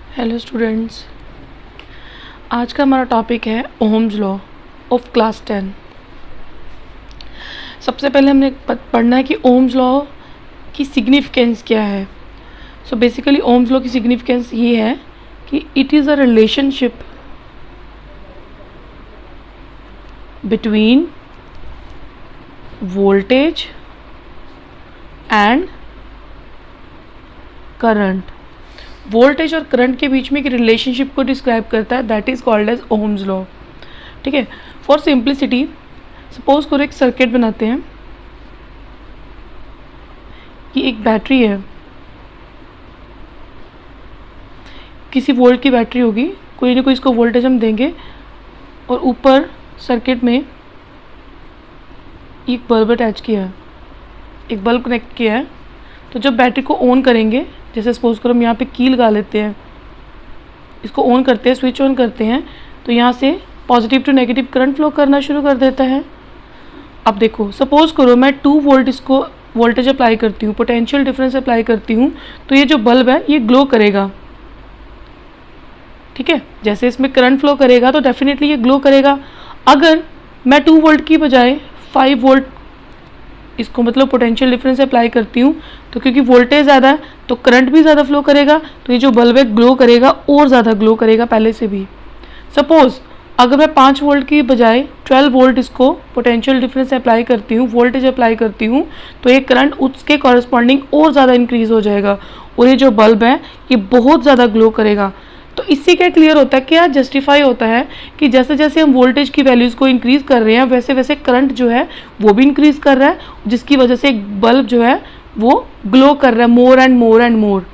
Hello students, आज का हमारा टॉपिक है ओहम्स लॉ ऑफ क्लास 10। सबसे पहले हमने पढ़ना है कि ओहम्स लॉ की सिग्निफिकेंस क्या है। सो बेसिकली ओहम्स लॉ की सिग्निफिकेंस ये है कि it is a relationship between voltage and current. Voltage और करंट के बीच में एक रिलेशनशिप को डिस्क्राइब करता है, that is called as Ohm's law. ठीक है, फॉर सिंप्लिसिटी सपोज करो एक सर्किट बनाते हैं कि एक बैटरी है, किसी वोल्ट की बैटरी होगी, कोई ना कोई इसको वोल्टेज हम देंगे और ऊपर सर्किट में एक बल्ब अटैच किया है, एक बल्ब कनेक्ट किया है। तो जब बैटरी को ऑन करेंगे, जैसे सपोज करो हम यहाँ पे की लगा लेते हैं, इसको ऑन करते हैं, स्विच ऑन करते हैं, तो यहाँ से positive to negative current flow करना शुरू कर देता है। अब देखो सपोज करो मैं 2 वोल्ट इसको वोल्टेज अप्लाई करती हूँ, पोटेंशियल डिफरेंस अप्लाई करती हूँ, तो ये जो बल्ब है ये ग्लो करेगा। ठीक है, जैसे इसमें करंट फ्लो करेगा तो डेफिनेटली ये ग्लो करेगा। अगर मैं 2 वोल्ट की बजाय 5 वोल्ट इसको मतलब पोटेंशियल डिफरेंस अप्लाई करती हूँ, तो क्योंकि वोल्टेज ज़्यादा है तो करंट भी ज़्यादा फ्लो करेगा, तो ये जो बल्ब है ग्लो करेगा और ज़्यादा ग्लो करेगा पहले से भी। सपोज अगर मैं 5 वोल्ट की बजाय 12 वोल्ट इसको पोटेंशियल डिफरेंस अप्लाई करती हूँ, वोल्टेज अप्लाई करती हूँ, तो ये करंट उसके कॉरस्पॉन्डिंग और ज़्यादा इंक्रीज़ हो जाएगा और ये जो बल्ब है ये बहुत ज़्यादा ग्लो करेगा। तो इससे क्या क्लियर होता है, क्या जस्टिफाई होता है कि जैसे जैसे हम वोल्टेज की वैल्यूज़ को इंक्रीज़ कर रहे हैं वैसे वैसे करंट जो है वो भी इंक्रीज़ कर रहा है, जिसकी वजह से एक बल्ब जो है वो ग्लो कर रहा है more and more and more.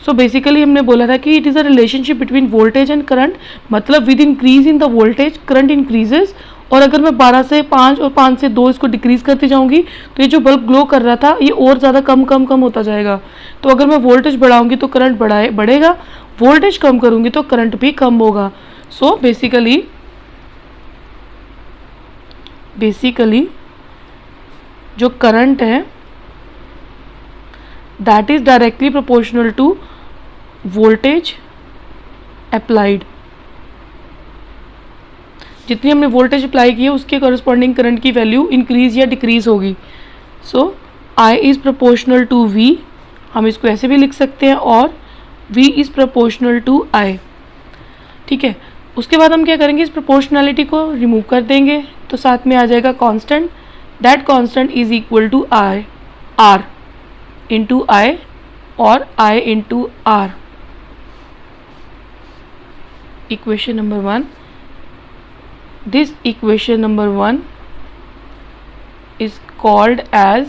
So basically हमने बोला था कि it is a relationship between voltage and current, मतलब with increase in the voltage current increases. और अगर मैं 12 से 5 और 5 से 2 इसको डिक्रीज़ करती जाऊंगी तो ये जो बल्ब ग्लो कर रहा था ये और ज़्यादा कम होता जाएगा। तो अगर मैं वोल्टेज बढ़ाऊंगी तो करंट बढ़ेगा, वोल्टेज कम करूंगी तो करंट भी कम होगा। सो बेसिकली जो करंट है that is directly proportional to voltage applied. जितनी हमने वोल्टेज अप्लाई की है उसके कॉरस्पॉन्डिंग करंट की वैल्यू इंक्रीज या डिक्रीज होगी। So I is proportional to V, हम इसको ऐसे भी लिख सकते हैं, और V is proportional to I। ठीक है, उसके बाद हम क्या करेंगे, इस प्रोपोर्शनैलिटी को रिमूव कर देंगे तो साथ में आ जाएगा constant, that constant is equal to I R into I और I into R। Equation number 1, this equation number 1 is called as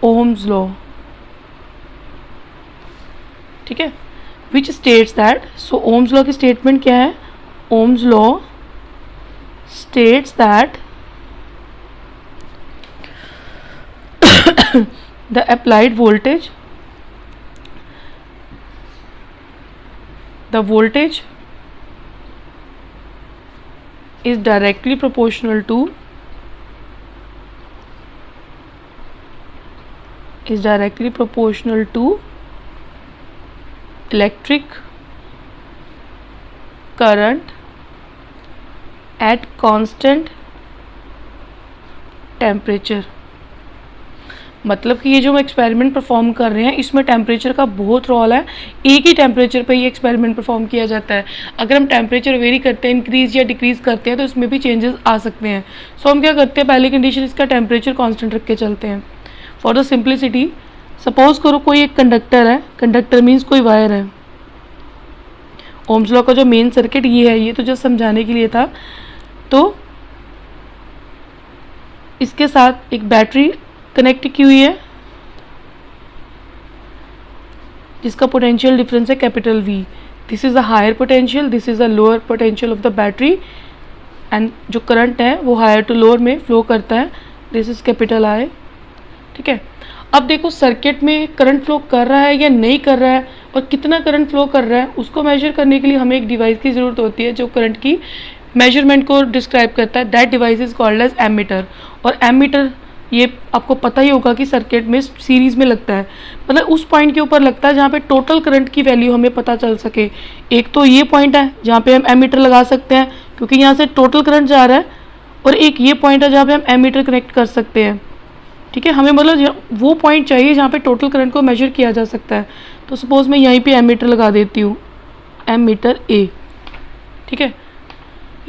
Ohm's law. ठीक है, which states that, so Ohm's law की स्टेटमेंट क्या है, Ohm's law states that the applied voltage, the voltage is directly proportional to electric current at constant temperature। मतलब कि ये जो हम एक्सपेरिमेंट परफॉर्म कर रहे हैं इसमें टेम्परेचर का बहुत रोल है, एक ही टेम्परेचर पे ये एक्सपेरिमेंट परफॉर्म किया जाता है। अगर हम टेम्परेचर वेरी करते हैं, इंक्रीज़ या डिक्रीज़ करते हैं, तो इसमें भी चेंजेस आ सकते हैं। सो हम क्या करते हैं, पहली कंडीशन इसका टेम्परेचर कांस्टेंट रख के चलते हैं। फॉर द सिंप्लिसिटी सपोज करो कोई एक कंडक्टर है, कंडक्टर मीन्स कोई वायर है। ओम्स लॉ का जो मेन सर्किट ये है, ये तो जस्ट समझाने के लिए था। तो इसके साथ एक बैटरी कनेक्ट की हुई है जिसका पोटेंशियल डिफरेंस है capital V। This is a higher potential, this is a lower potential of the battery, and जो करंट है वो हायर टू लोअर में फ्लो करता है, दिस इज़ कैपिटल I। ठीक है, अब देखो सर्किट में करंट फ्लो कर रहा है या नहीं कर रहा है और कितना करंट फ्लो कर रहा है उसको मेजर करने के लिए हमें एक डिवाइस की ज़रूरत होती है जो करंट की मेजरमेंट को डिस्क्राइब करता है। That device is called as ammeter. और एमीटर ये आपको पता ही होगा कि सर्किट में सीरीज़ में लगता है, मतलब उस पॉइंट के ऊपर लगता है जहाँ पे टोटल करंट की वैल्यू हमें पता चल सके। एक तो ये पॉइंट है जहाँ पे हम एमीटर लगा सकते हैं क्योंकि यहाँ से टोटल करंट जा रहा है, और एक ये पॉइंट है जहाँ पे हम एमीटर कनेक्ट कर सकते हैं। ठीक है, हमें मतलब वो पॉइंट चाहिए जहाँ पे टोटल करंट को मेजर किया जा सकता है। तो सपोज़ मैं यहीं पे एमीटर लगा देती हूँ, एमीटर ए। ठीक है,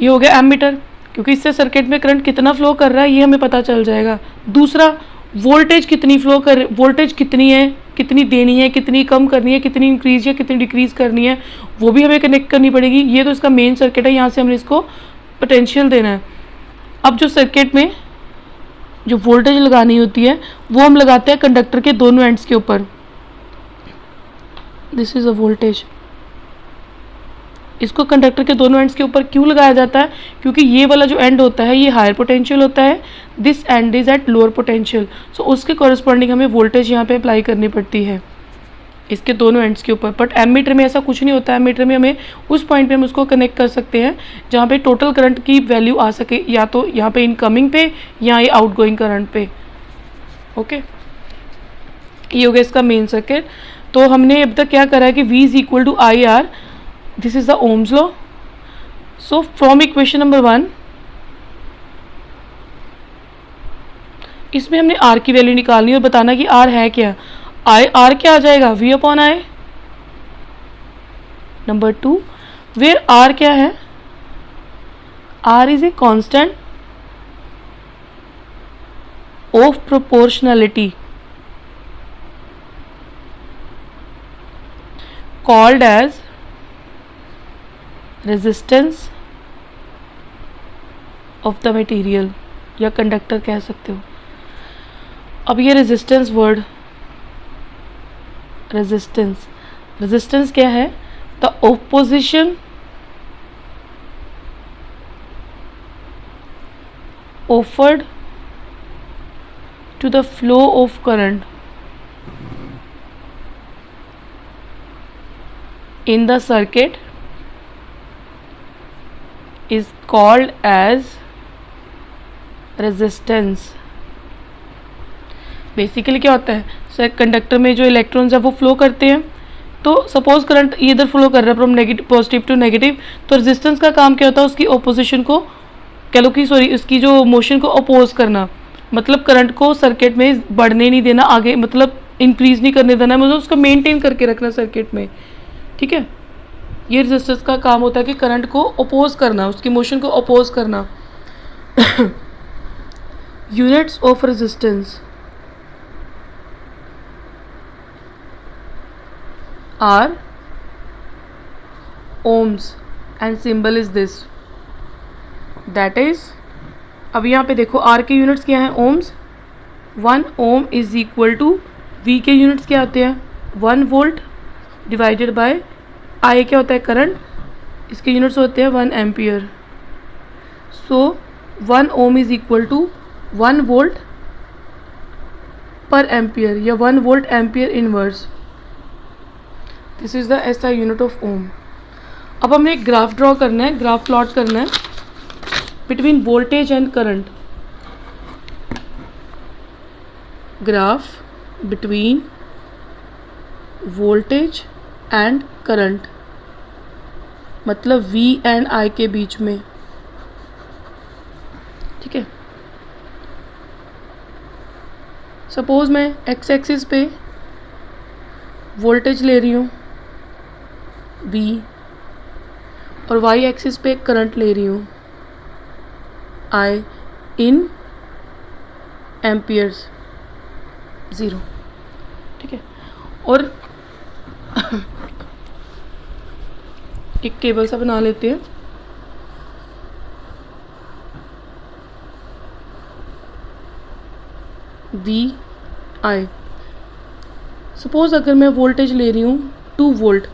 ये हो गया एमीटर, क्योंकि इससे सर्किट में करंट कितना फ्लो कर रहा है ये हमें पता चल जाएगा। दूसरा, वोल्टेज कितनी फ्लो कर, वोल्टेज कितनी है, कितनी देनी है, कितनी कम करनी है, कितनी इंक्रीज या कितनी डिक्रीज़ करनी है, वो भी हमें कनेक्ट करनी पड़ेगी। ये तो इसका मेन सर्किट है, यहाँ से हमने इसको पोटेंशियल देना है। अब जो सर्किट में जो वोल्टेज लगानी होती है वो हम लगाते हैं कंडक्टर के दोनों एंड्स के ऊपर। This is a voltage. इसको कंडक्टर के दोनों एंड्स के ऊपर क्यों लगाया जाता है? क्योंकि ये वाला जो एंड होता है ये हायर पोटेंशियल होता है, this end is at lower potential. So उसके कॉरस्पॉन्डिंग हमें वोल्टेज यहाँ पे अप्लाई करनी पड़ती है इसके दोनों एंड्स के ऊपर। बट एमीटर में ऐसा कुछ नहीं होता है। एमीटर में हमें उस पॉइंट पे हम उसको कनेक्ट कर सकते हैं जहाँ पे टोटल करंट की वैल्यू आ सके, या तो यहाँ पे इनकमिंग पे या ये आउटगोइंग करंट पे। ओके, ये हो गया इसका मेन सर्किट। तो हमने अब तक क्या करा है कि V is equal to I R, this is the Ohm's law. So from equation number 1 इसमें हमने R की वैल्यू निकालनी और बताना कि R है क्या। आर क्या आ जाएगा? V upon I. Number 2, where R क्या है? R is a constant of proportionality called as resistance of the material, या कंडक्टर कह सकते हो। अब ये रेजिस्टेंस वर्ड, रेजिस्टेंस क्या है? The opposition offered to the flow of current in the circuit is called as resistance। Basically क्या होता है सर, कंडक्टर में जो इलेक्ट्रॉन्स है वो फ्लो करते हैं। तो सपोज करंट इधर फ्लो कर रहा है from negative positive to negative, तो रेजिस्टेंस का काम क्या होता है? उसकी ऑपोजिशन को कह लो कि सॉरी उसकी जो मोशन को अपोज करना, मतलब करंट को सर्किट में बढ़ने नहीं देना, आगे मतलब इंक्रीज नहीं करने देना, मतलब उसको मेंटेन करके रखना सर्किट में। ठीक है, ये रेजिस्टेंस का काम होता है कि करंट को अपोज करना, उसकी मोशन को अपोज करना। Units of resistance are ohms and symbol is this, that is, अब यहाँ पे देखो आर के यूनिट्स क्या हैं? Ohms. 1 ohm is equal to, V के यूनिट्स क्या आते हैं? 1 वोल्ट डिवाइडेड बाय आई क्या होता है? करंट, इसके यूनिट्स होते हैं 1 ampere. So 1 ohm is equal to 1 volt पर एम्पियर, या 1 volt ampere inverse. This is the SI unit of ohm. अब हमें एक ग्राफ ड्रॉ करना है, ग्राफ प्लॉट करना है between voltage and current. Graph between voltage and current, मतलब V एंड I के बीच में। ठीक है, सपोज मैं एक्स एक्सिस पे वोल्टेज ले रही हूँ V, और वाई एक्सिस पे करंट ले रही हूँ I इन एम्पियर्स 0। ठीक है, और एक टेबल सा बना लेते हैं। वी आई, सपोज अगर मैं वोल्टेज ले रही हूँ 2 वोल्ट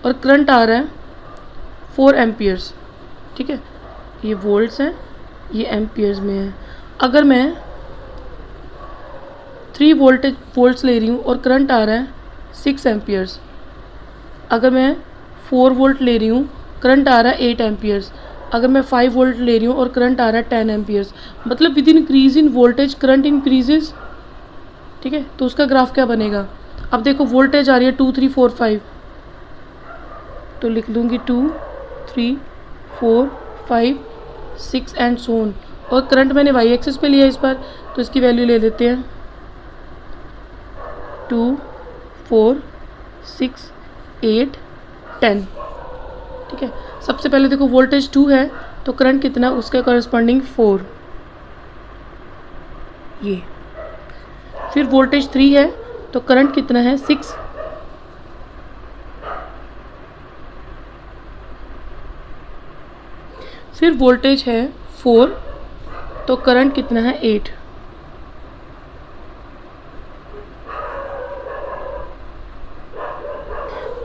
और करंट आ रहा है 4 एम्पियर्स। ठीक है, ये वोल्ट्स हैं, ये एम्पियर्स में है। अगर मैं 3 वोल्ट्स ले रही हूँ और करंट आ रहा है 6 एम्पियर्स। अगर मैं 4 वोल्ट ले रही हूँ, करंट आ रहा है 8 एम्पियर्स। अगर मैं 5 वोल्ट ले रही हूँ और करंट आ रहा है 10 एम्पियर्स, मतलब with increase in voltage current increases, ठीक है। तो उसका ग्राफ क्या बनेगा? अब देखो वोल्टेज आ रही है 2 3 4 5, तो लिख लूँगी 2 3 4 5 6 एंड सो ऑन। और करंट मैंने वाई एक्सिस पे लिया इस बार, तो इसकी वैल्यू ले लेते हैं 2 4 6 8 10, ठीक है। सबसे पहले देखो वोल्टेज 2 है तो करंट कितना, उसके कॉरस्पॉन्डिंग 4, ये। फिर वोल्टेज 3 है तो करंट कितना है 6, फिर वोल्टेज है 4 तो करंट कितना है 8,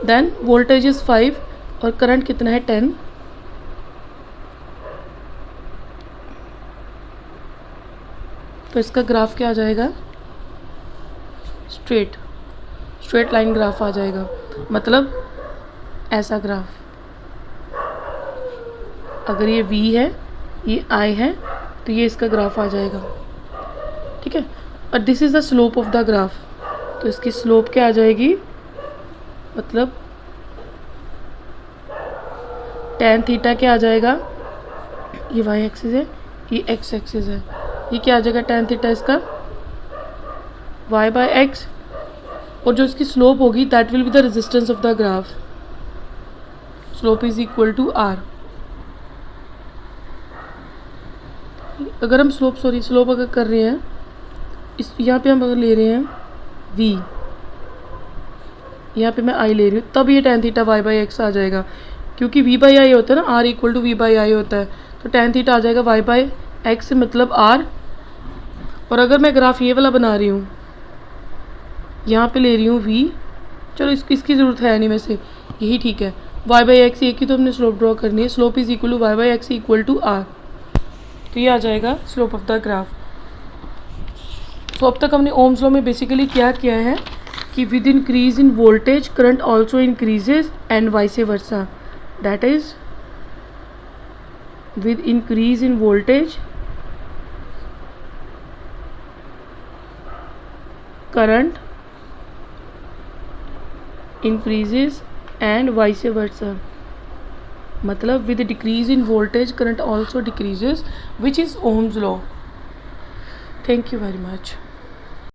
देन वोल्टेज इज 5 और करंट कितना है 10, तो इसका ग्राफ क्या आ जाएगा? स्ट्रेट लाइन ग्राफ आ जाएगा, मतलब ऐसा ग्राफ। अगर ये V है, ये I है, तो ये इसका ग्राफ आ जाएगा, ठीक है। और this is the slope of the graph, तो इसकी स्लोप क्या आ जाएगी? मतलब tan थीटा क्या आ जाएगा? ये y एक्सिस है, ये x एक्सिस है, ये क्या आ जाएगा tan थीटा इसका? y बाय एक्स, और जो इसकी स्लोप होगी that will be the resistance of the graph, slope is equal to r। अगर हम स्लोप अगर कर रहे हैं, इस यहाँ पे हम अगर ले रहे हैं v, यहाँ पे मैं i ले रही हूँ, तब ये tan theta y by x आ जाएगा, क्योंकि v बाई आई होता है ना, r equal to v by I होता है, तो tan थीटा आ जाएगा y बाई एक्स मतलब r। और अगर मैं ग्राफ ये वाला बना रही हूँ, यहाँ पे ले रही हूँ v, चलो इसकी ज़रूरत है नहीं, वैसे यही ठीक है, y बाई एक्स एक ही तो हमने स्लोप ड्रॉ करनी है, slope is equal to y by x equal to r, तो ये आ जाएगा स्लोप ऑफ द ग्राफ। तो अब तक हमने ओम्स लॉ में बेसिकली क्या किया है कि with increase in voltage current also increases and vice versa, that is with increase in voltage current increases and vice versa, मतलब with decrease in voltage current also decreases, which is Ohm's law. Thank you very much.